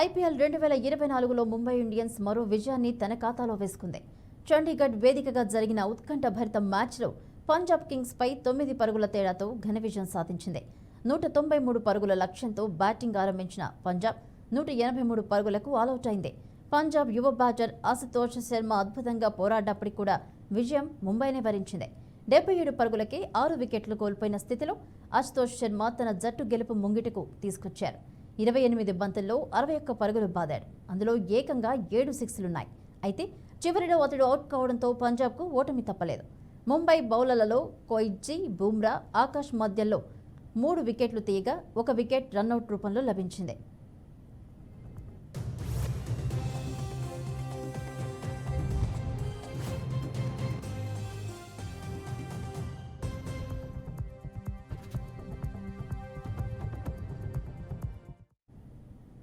IPL 2024లో Mumbai Indians మరో విజయాన్ని తన ఖాతాలో వేసుకుంది. చండీగఢ్ వేదికగా జరిగిన ఉత్కంఠభరిత మ్యాచ్లో పంజాబ్ కింగ్స్పై 9 పరుగుల తేడాతో ఘన విజయం సాధించింది. 193 పరుగుల లక్ష్యంతో బ్యాటింగ్ ఆరంభించిన పంజాబ్ 183 పరుగులకు ఆలౌట్ అయింది. పంజాబ్ యువ బ్యాటర్ ఆశుతోష్ శర్మ అద్భుతంగా పోరాడినప్పటికీ కూడా విజయం ముంబైనే వరించింది. 77 పరుగులకే 6 వికెట్లు కోల్పోయిన స్థితిలో ఆశుతోష్ శర్మ తన జట్టు గెలుపు ముంగిటకు తీసుకొచ్చారు. 28 బంతుల్లో 61 పరుగులు బాదాడు. అందులో ఏకంగా 7 సిక్స్లున్నాయి. అయితే చివరిలో అతడు అవుట్ కావడంతో పంజాబ్కు ఓటమి తప్పలేదు. ముంబై బౌలర్లలో కొయిట్జీ, బుమ్రా, ఆకాష్ మధ్యలో 3 వికెట్లు తీయగా 1 వికెట్ రన్అట్ రూపంలో లభించింది.